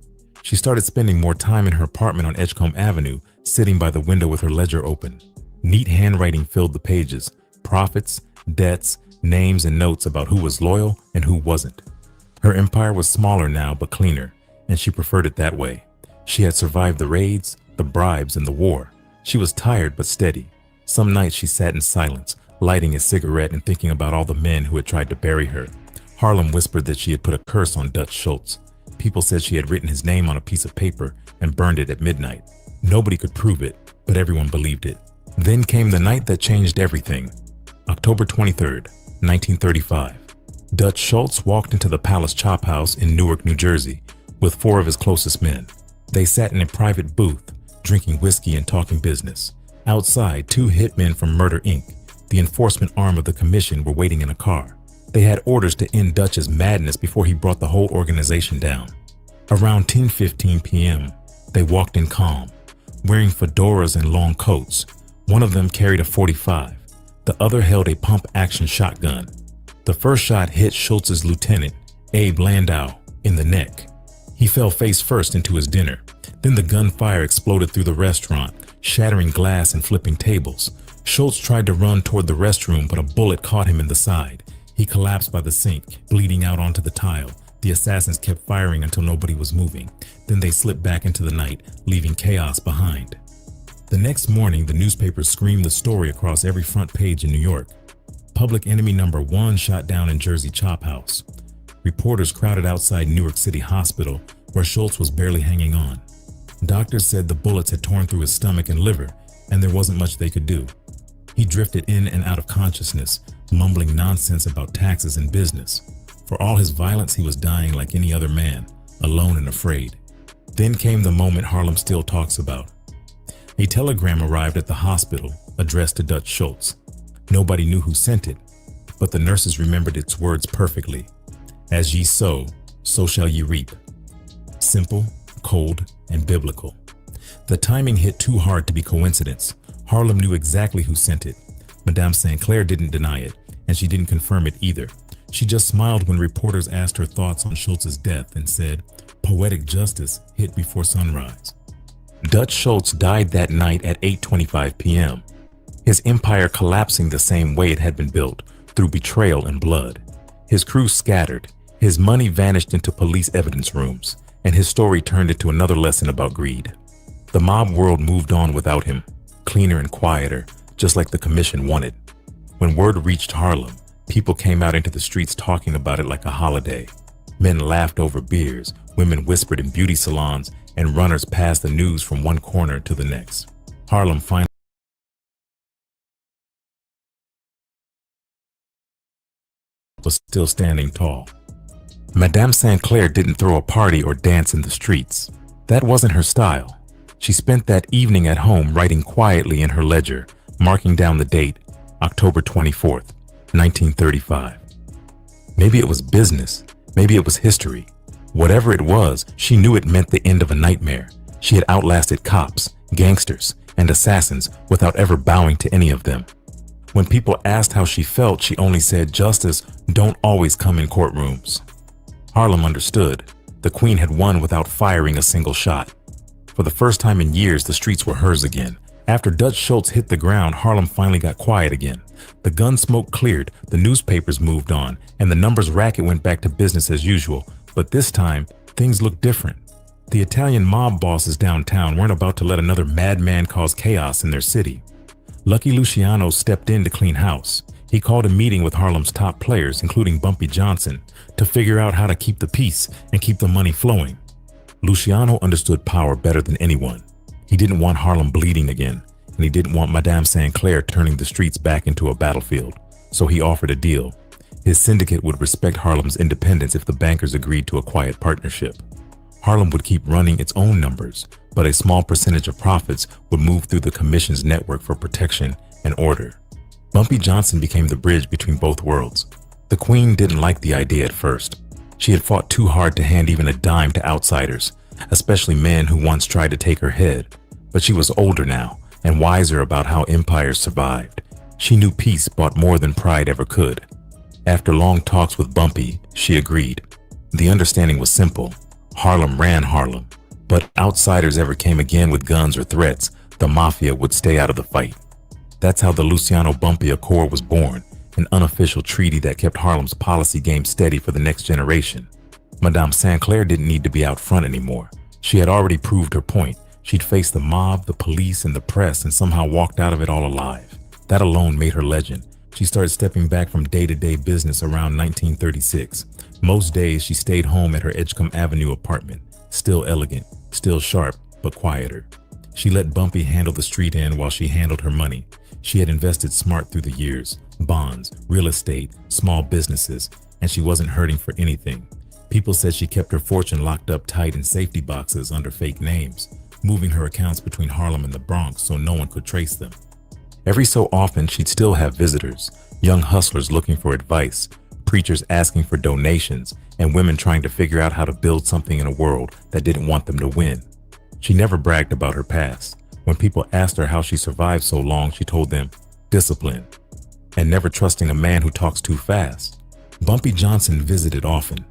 She started spending more time in her apartment on Edgecombe Avenue, sitting by the window with her ledger open. Neat handwriting filled the pages, profits, debts, names, and notes about who was loyal and who wasn't. Her empire was smaller now but cleaner, and she preferred it that way. She had survived the raids, the bribes, and the war. She was tired but steady. Some nights she sat in silence, lighting a cigarette and thinking about all the men who had tried to bury her. Harlem whispered that she had put a curse on Dutch Schultz. People said she had written his name on a piece of paper and burned it at midnight. Nobody could prove it, but everyone believed it. Then came the night that changed everything. October 23rd, 1935. Dutch Schultz walked into the Palace Chop House in Newark, New Jersey, with 4 of his closest men. They sat in a private booth, drinking whiskey and talking business. Outside, two hitmen from Murder Inc., the enforcement arm of the commission, were waiting in a car. They had orders to end Dutch's madness before he brought the whole organization down. Around 10:15 p.m., they walked in calm, wearing fedoras and long coats. One of them carried a .45. The other held a pump-action shotgun. The first shot hit Schultz's lieutenant, Abe Landau, in the neck. He fell face first into his dinner. Then the gunfire exploded through the restaurant, shattering glass and flipping tables. Schultz tried to run toward the restroom, but a bullet caught him in the side. He collapsed by the sink, bleeding out onto the tile. The assassins kept firing until nobody was moving. Then they slipped back into the night, leaving chaos behind. The next morning, the newspapers screamed the story across every front page in New York. Public Enemy Number 1 shot down in Jersey Chop House. Reporters crowded outside Newark City Hospital, where Schultz was barely hanging on. Doctors said the bullets had torn through his stomach and liver, and there wasn't much they could do. He drifted in and out of consciousness, mumbling nonsense about taxes and business. For all his violence, he was dying like any other man, alone and afraid. Then came the moment Harlem still talks about. A telegram arrived at the hospital, addressed to Dutch Schultz. Nobody knew who sent it, but the nurses remembered its words perfectly. As ye sow, so shall ye reap. Simple, cold, and biblical. The timing hit too hard to be coincidence. Harlem knew exactly who sent it. Madame St. Clair didn't deny it, and she didn't confirm it either. She just smiled when reporters asked her thoughts on Schultz's death and said, "Poetic justice hit before sunrise." Dutch Schultz died that night at 8:25 p.m., his empire collapsing the same way it had been built, through betrayal and blood. His crew scattered, his money vanished into police evidence rooms, and his story turned into another lesson about greed. The mob world moved on without him, cleaner and quieter, just like the commission wanted. When word reached Harlem, people came out into the streets talking about it like a holiday. Men laughed over beers, women whispered in beauty salons, and runners passed the news from one corner to the next. Harlem finally was still standing tall. Madame St. Clair didn't throw a party or dance in the streets. That wasn't her style. She spent that evening at home writing quietly in her ledger, marking down the date, October 24th, 1935. Maybe it was business, maybe it was history. Whatever it was, she knew it meant the end of a nightmare. She had outlasted cops, gangsters, and assassins without ever bowing to any of them. When people asked how she felt, she only said, "Justice don't always come in courtrooms." Harlem understood. The Queen had won without firing a single shot. For the first time in years, the streets were hers again. After Dutch Schultz hit the ground, Harlem finally got quiet again. The gun smoke cleared, the newspapers moved on, and the numbers racket went back to business as usual. But this time, things looked different. The Italian mob bosses downtown weren't about to let another madman cause chaos in their city. Lucky Luciano stepped in to clean house. He called a meeting with Harlem's top players, including Bumpy Johnson, to figure out how to keep the peace and keep the money flowing. Luciano understood power better than anyone. He didn't want Harlem bleeding again, and he didn't want Madame St. Clair turning the streets back into a battlefield. So he offered a deal. His syndicate would respect Harlem's independence if the bankers agreed to a quiet partnership. Harlem would keep running its own numbers, but a small percentage of profits would move through the commission's network for protection and order. Bumpy Johnson became the bridge between both worlds. The Queen didn't like the idea at first. She had fought too hard to hand even a dime to outsiders, especially men who once tried to take her head. But she was older now and wiser about how empires survived. She knew peace bought more than pride ever could. After long talks with Bumpy, she agreed. The understanding was simple. Harlem ran Harlem, but outsiders ever came again with guns or threats, the mafia would stay out of the fight. That's how the Luciano Bumpy Accord was born, an unofficial treaty that kept Harlem's policy game steady for the next generation. Madame St. Clair didn't need to be out front anymore. She had already proved her point. She'd faced the mob, the police, and the press and somehow walked out of it all alive. That alone made her legend. She started stepping back from day-to-day business around 1936. Most days she stayed home at her Edgecombe Avenue apartment, still elegant, still sharp, but quieter. She let Bumpy handle the street end while she handled her money. She had invested smart through the years, bonds, real estate, small businesses, and she wasn't hurting for anything. People said she kept her fortune locked up tight in safety boxes under fake names, moving her accounts between Harlem and the Bronx so no one could trace them. Every so often, she'd still have visitors, young hustlers looking for advice, preachers asking for donations, and women trying to figure out how to build something in a world that didn't want them to win. She never bragged about her past. When people asked her how she survived so long, she told them, discipline, and never trusting a man who talks too fast. Bumpy Johnson visited often.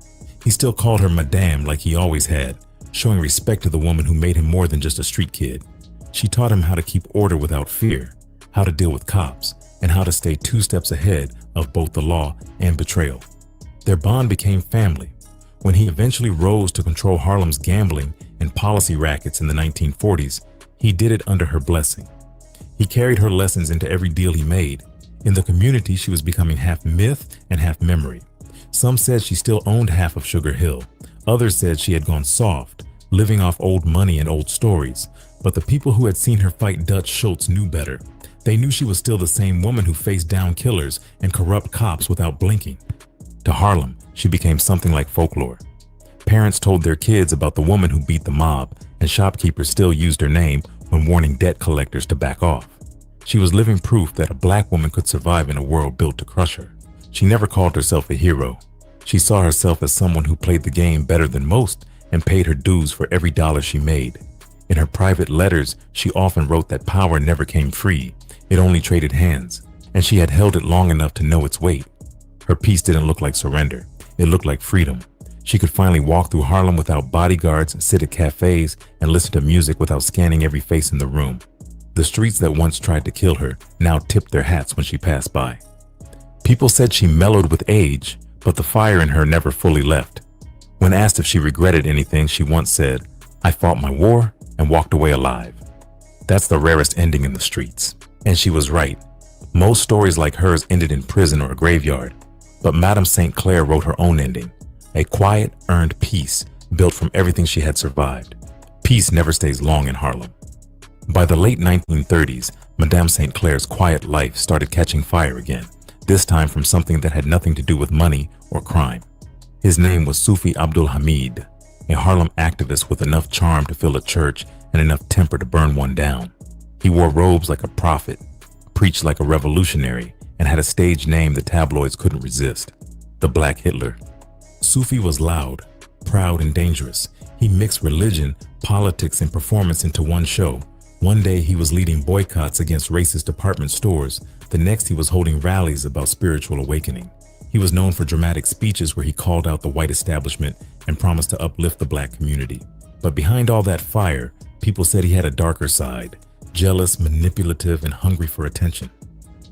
He still called her Madame like he always had, showing respect to the woman who made him more than just a street kid. She taught him how to keep order without fear, how to deal with cops, and how to stay 2 steps ahead of both the law and betrayal. Their bond became family. When he eventually rose to control Harlem's gambling and policy rackets in the 1940s, he did it under her blessing. He carried her lessons into every deal he made. In the community, she was becoming half myth and half memory. Some said she still owned half of Sugar Hill. Others said she had gone soft, living off old money and old stories. But the people who had seen her fight Dutch Schultz knew better. They knew she was still the same woman who faced down killers and corrupt cops without blinking. To Harlem, she became something like folklore. Parents told their kids about the woman who beat the mob, and shopkeepers still used her name when warning debt collectors to back off. She was living proof that a black woman could survive in a world built to crush her. She never called herself a hero. She saw herself as someone who played the game better than most and paid her dues for every dollar she made. In her private letters, she often wrote that power never came free. It only traded hands, and she had held it long enough to know its weight. Her peace didn't look like surrender. It looked like freedom. She could finally walk through Harlem without bodyguards, sit at cafes, and listen to music without scanning every face in the room. The streets that once tried to kill her now tipped their hats when she passed by. People said she mellowed with age, but the fire in her never fully left. When asked if she regretted anything, she once said, "I fought my war and walked away alive." That's the rarest ending in the streets. And she was right. Most stories like hers ended in prison or a graveyard, but Madame St. Clair wrote her own ending. A quiet, earned peace built from everything she had survived. Peace never stays long in Harlem. By the late 1930s, Madame St. Clair's quiet life started catching fire again, this time from something that had nothing to do with money or crime. His name was Sufi Abdul Hamid, a Harlem activist with enough charm to fill a church and enough temper to burn one down. He wore robes like a prophet, preached like a revolutionary, and had a stage name the tabloids couldn't resist: the Black Hitler. Sufi was loud, proud, and dangerous. He mixed religion, politics, and performance into one show. One day he was leading boycotts against racist department stores. The next he was holding rallies about spiritual awakening. He was known for dramatic speeches where he called out the white establishment and promised to uplift the black community. But behind all that fire, people said he had a darker side, jealous, manipulative, and hungry for attention.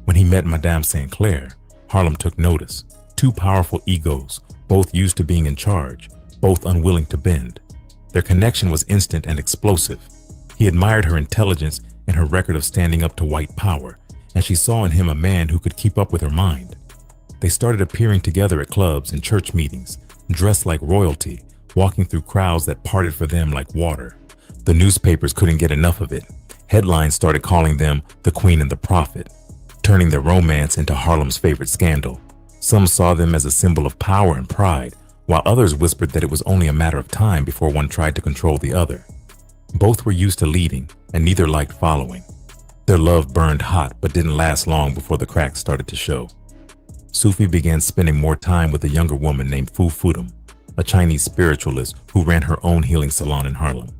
When he met Madame St. Clair, Harlem took notice. 2 powerful egos, both used to being in charge, both unwilling to bend. Their connection was instant and explosive. He admired her intelligence and her record of standing up to white power, and she saw in him a man who could keep up with her mind. They started appearing together at clubs and church meetings, dressed like royalty, walking through crowds that parted for them like water. The newspapers couldn't get enough of it. Headlines started calling them the Queen and the Prophet, turning their romance into Harlem's favorite scandal. Some saw them as a symbol of power and pride, while others whispered that it was only a matter of time before one tried to control the other. Both were used to leading, and neither liked following. Their love burned hot but didn't last long before the cracks started to show. Sufi began spending more time with a younger woman named Fu Futum, a Chinese spiritualist who ran her own healing salon in Harlem.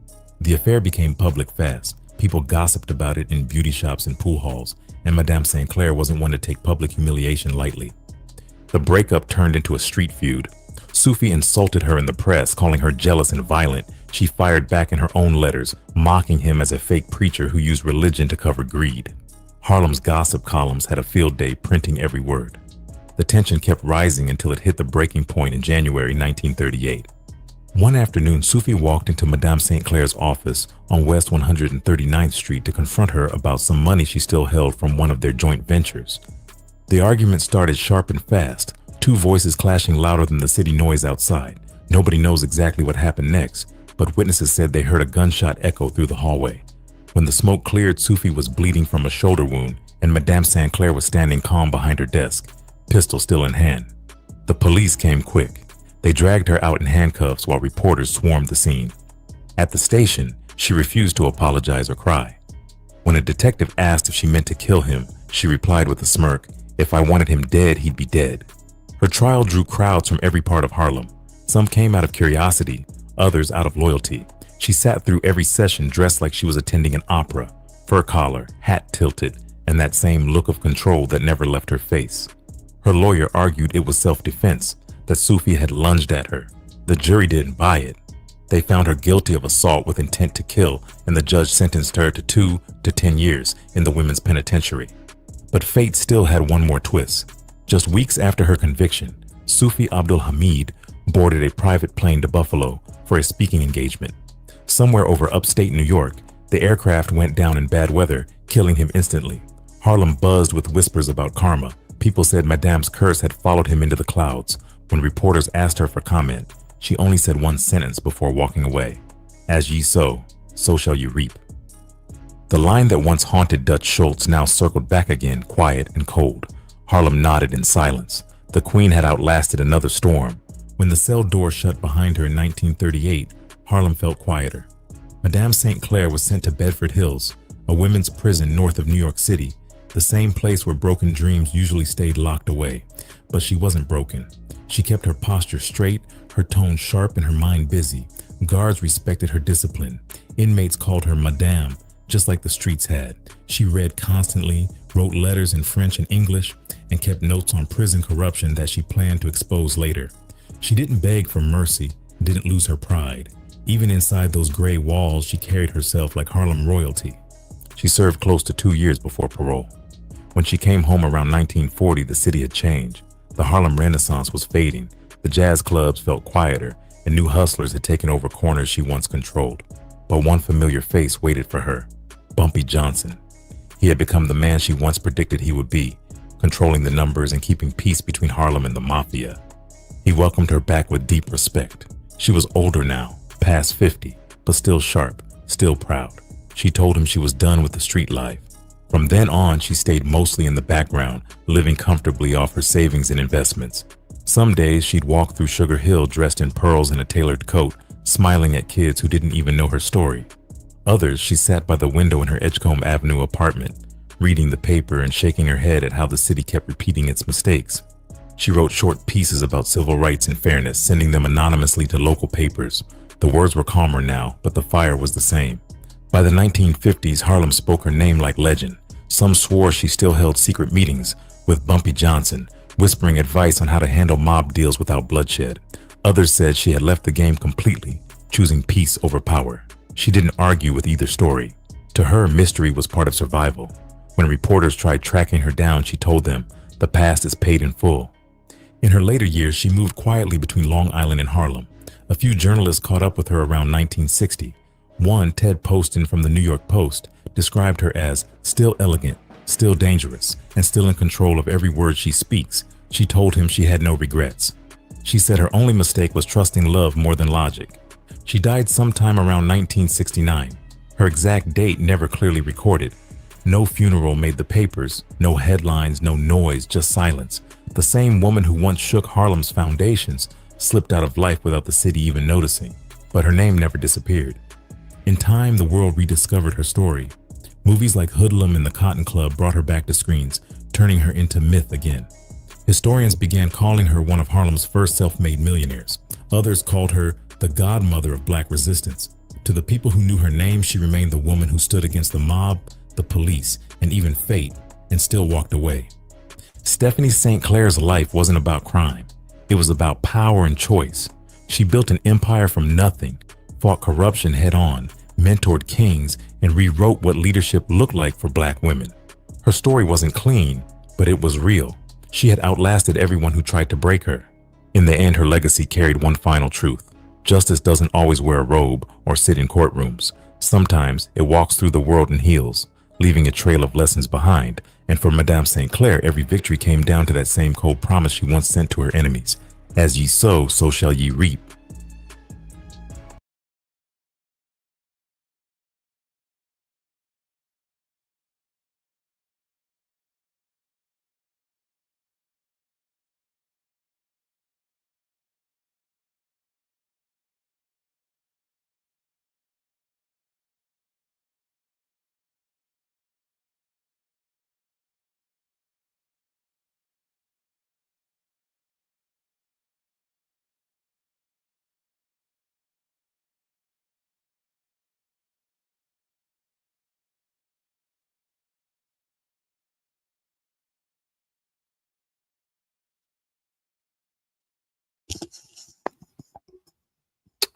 The affair became public fast. People gossiped about it in beauty shops and pool halls, and Madame St. Clair wasn't one to take public humiliation lightly. The breakup turned into a street feud. Sufi insulted her in the press, calling her jealous and violent. She fired back in her own letters, mocking him as a fake preacher who used religion to cover greed. Harlem's gossip columns had a field day printing every word. The tension kept rising until it hit the breaking point in January 1938. One afternoon, Sufi walked into Madame St. Clair's office on West 139th Street to confront her about some money she still held from one of their joint ventures. The argument started sharp and fast, 2 voices clashing louder than the city noise outside. Nobody knows exactly what happened next, but witnesses said they heard a gunshot echo through the hallway. When the smoke cleared, Sufi was bleeding from a shoulder wound, and Madame St. Clair was standing calm behind her desk, pistol still in hand. The police came quick. They dragged her out in handcuffs while reporters swarmed the scene. At the station, She refused to apologize or cry. When a detective asked if she meant to kill him, she replied with a smirk, "If I wanted him dead, he'd be dead." Her trial drew crowds from every part of Harlem. Some came out of curiosity, others out of loyalty. She sat through every session dressed like she was attending an opera, fur collar, hat tilted, and that same look of control that never left her face. Her lawyer argued it was self-defense, that Sufi had lunged at her. The jury didn't buy it. They found her guilty of assault with intent to kill, and the judge sentenced her to 2 to 10 years in the women's penitentiary. But fate still had one more twist. Just weeks after her conviction, Sufi Abdul Hamid boarded a private plane to Buffalo for a speaking engagement. Somewhere over upstate New York, the aircraft went down in bad weather, killing him instantly. Harlem buzzed with whispers about karma. People said Madame's curse had followed him into the clouds. When reporters asked her for comment, she only said one sentence before walking away: "As ye sow, so shall you reap." The line that once haunted Dutch Schultz now circled back again, quiet and cold. Harlem nodded in silence. The Queen had outlasted another storm. When the cell door shut behind her in 1938, Harlem felt quieter. Madame St. Clair was sent to Bedford Hills, a women's prison north of New York City, the same place where broken dreams usually stayed locked away. But she wasn't broken. She kept her posture straight, her tone sharp, and her mind busy. Guards respected her discipline. Inmates called her Madame, just like the streets had. She read constantly, wrote letters in French and English, and kept notes on prison corruption that she planned to expose later. She didn't beg for mercy, didn't lose her pride. Even inside those gray walls, she carried herself like Harlem royalty. She served close to 2 years before parole. When she came home around 1940, the city had changed. The Harlem Renaissance was fading. The jazz clubs felt quieter, and new hustlers had taken over corners she once controlled. But one familiar face waited for her: Bumpy Johnson. He had become the man she once predicted he would be, controlling the numbers and keeping peace between Harlem and the mafia. He welcomed her back with deep respect. She was older now, past 50, but still sharp, still proud. She told him she was done with the street life. From then on, she stayed mostly in the background, living comfortably off her savings and investments. Some days she'd walk through Sugar Hill dressed in pearls and a tailored coat, smiling at kids who didn't even know her story. Others, she sat by the window in her Edgecombe Avenue apartment, reading the paper and shaking her head at how the city kept repeating its mistakes. She wrote short pieces about civil rights and fairness, sending them anonymously to local papers. The words were calmer now, but the fire was the same. By the 1950s, Harlem spoke her name like legend. Some swore she still held secret meetings with Bumpy Johnson, whispering advice on how to handle mob deals without bloodshed. Others said she had left the game completely, choosing peace over power. She didn't argue with either story. To her, mystery was part of survival. When reporters tried tracking her down, she told them, "The past is paid in full." In her later years, she moved quietly between Long Island and Harlem. A few journalists caught up with her around 1960. One, Ted Poston from the New York Post, described her as still elegant, still dangerous, and still in control of every word she speaks. She told him she had no regrets. She said her only mistake was trusting love more than logic. She died sometime around 1969. Her exact date never clearly recorded. No funeral made the papers, no headlines, no noise, just silence. The same woman who once shook Harlem's foundations slipped out of life without the city even noticing. But her name never disappeared. In time, the world rediscovered her story. Movies like Hoodlum and The Cotton Club brought her back to screens, turning her into myth again. Historians began calling her one of Harlem's first self-made millionaires. Others called her the godmother of black resistance. To the people who knew her name, she remained the woman who stood against the mob, the police, and even fate, and still walked away. Stephanie St. Clair's life wasn't about crime. It was about power and choice. She built an empire from nothing, fought corruption head-on, mentored kings, and rewrote what leadership looked like for black women. Her story wasn't clean, but it was real. She had outlasted everyone who tried to break her. In the end, her legacy carried one final truth. Justice doesn't always wear a robe or sit in courtrooms. Sometimes it walks through the world in heels, leaving a trail of lessons behind. And for Madame St. Clair, every victory came down to that same cold promise she once sent to her enemies: "As ye sow, so shall ye reap."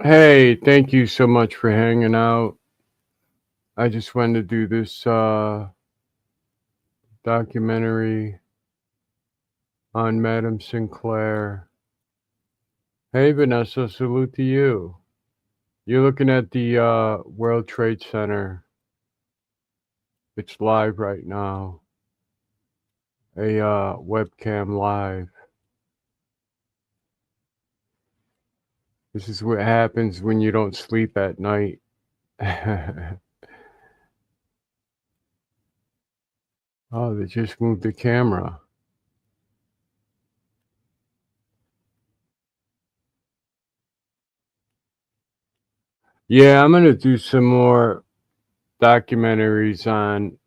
Hey, thank you so much for hanging out. I just wanted to do this documentary on Madam Sinclair. Hey, Vanessa, salute to you. You're looking at the World Trade Center. It's live right now. A webcam live. This is what happens when you don't sleep at night. Oh, they just moved the camera. Yeah, I'm gonna do some more documentaries on,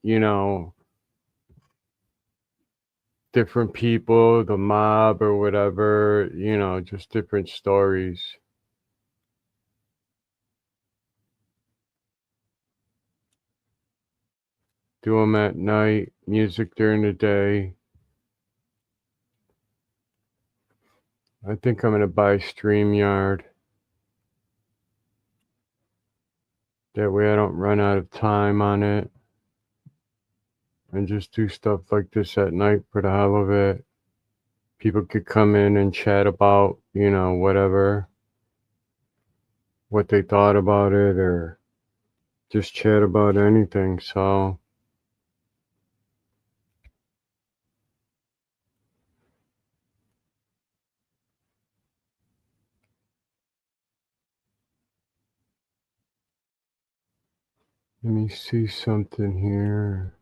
different people, the mob or whatever, just different stories. Do them at night, music during the day. I think I'm gonna buy StreamYard. That way I don't run out of time on it. And just do stuff like this at night for the hell of it. People could come in and chat about, whatever, what they thought about it, or just chat about anything. So, let me see something here.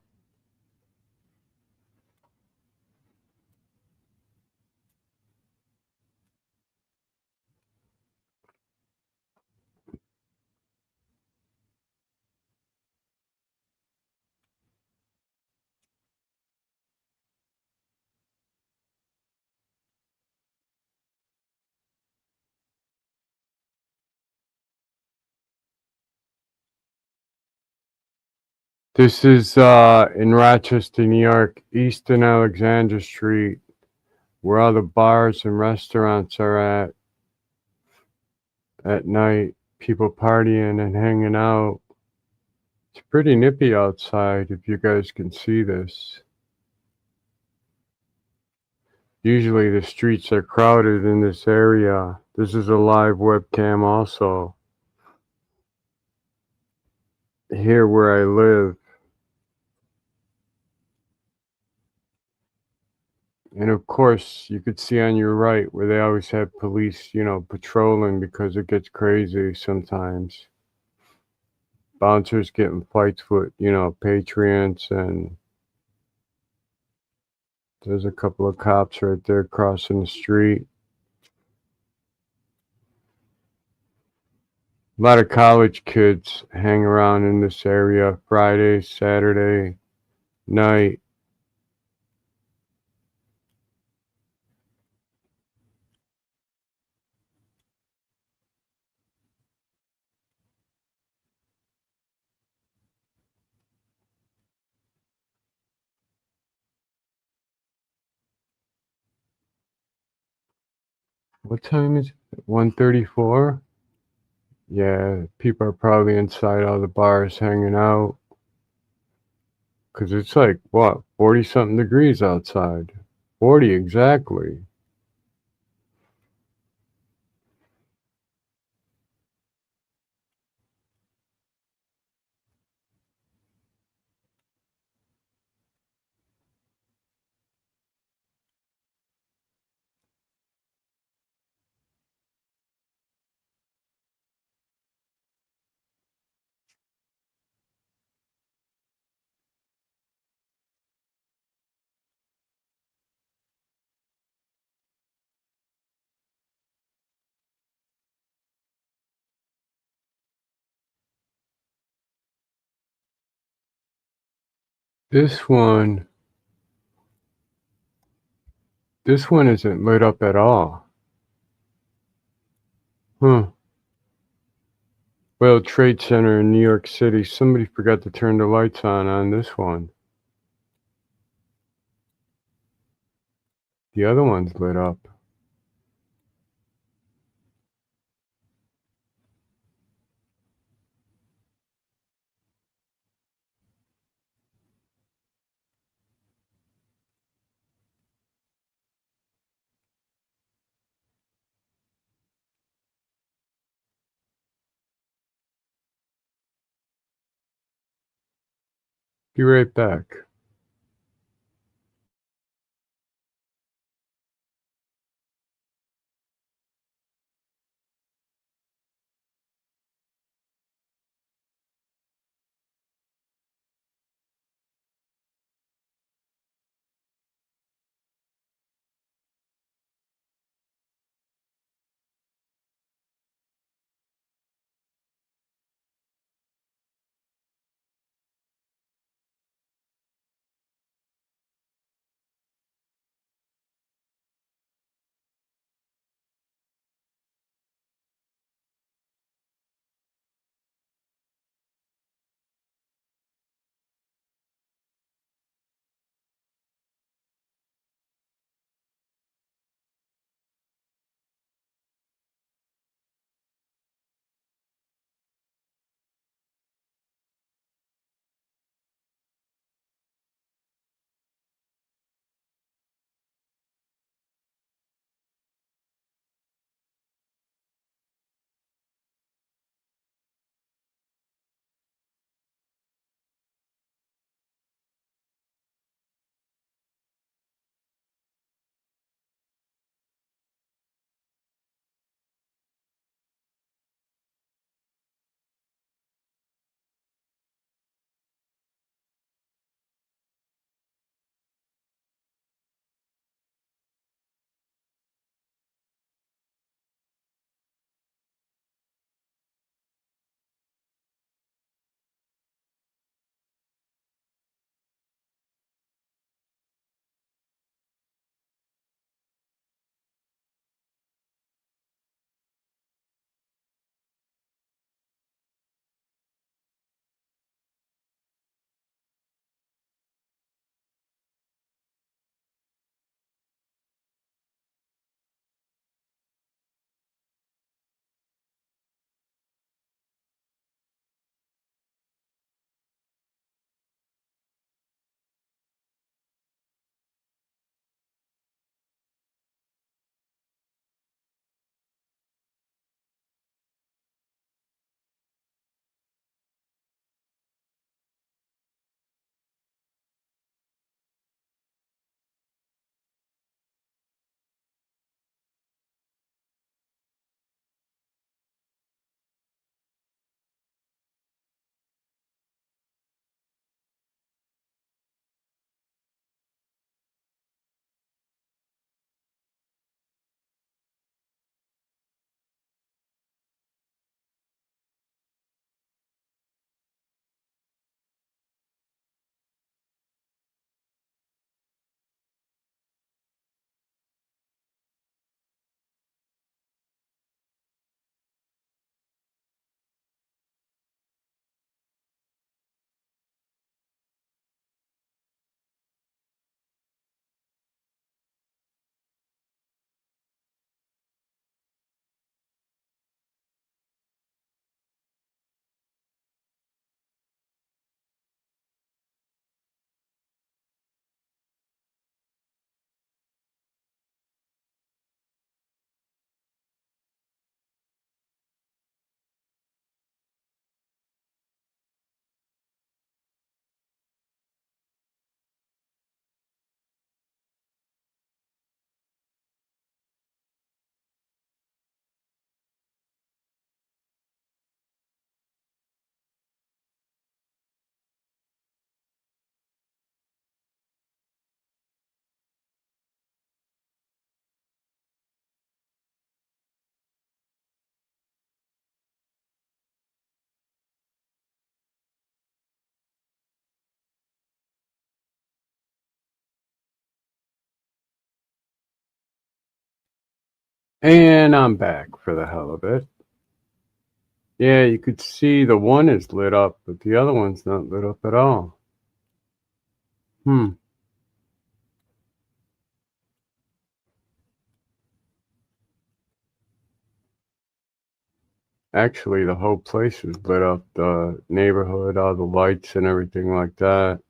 This is in Rochester, New York, East and Alexander Street, where all the bars and restaurants are at night. People partying and hanging out. It's pretty nippy outside if you guys can see this. Usually the streets are crowded in this area. This is a live webcam also. Here where I live. And of course, you could see on your right where they always have police, patrolling because it gets crazy sometimes. Bouncers getting fights with, patriots, and there's a couple of cops right there crossing the street. A lot of college kids hang around in this area Friday, Saturday night. What time is it? 1:34? Yeah, people are probably inside all the bars hanging out. Because it's like, what, 40 something degrees outside? 40 exactly. This one, this one isn't lit up at all. Huh. World Trade Center in New York City. Somebody forgot to turn the lights on this one. The other one's lit up. Be right back. And I'm back for the hell of it. Yeah, you could see the one is lit up, but the other one's not lit up at all. Hmm. Actually, the whole place is lit up, the neighborhood, all the lights and everything like that.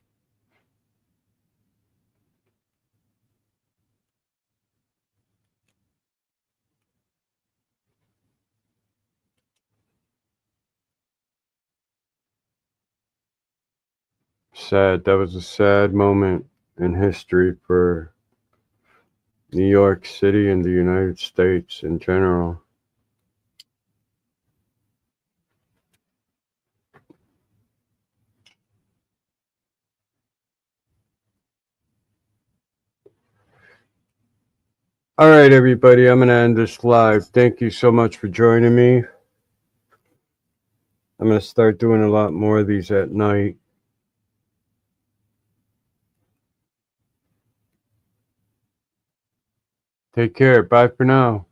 Sad. That was a sad moment in history for New York City and the United States in general. All right, everybody, I'm going to end this live. Thank you so much for joining me. I'm going to start doing a lot more of these at night. Take care. Bye for now.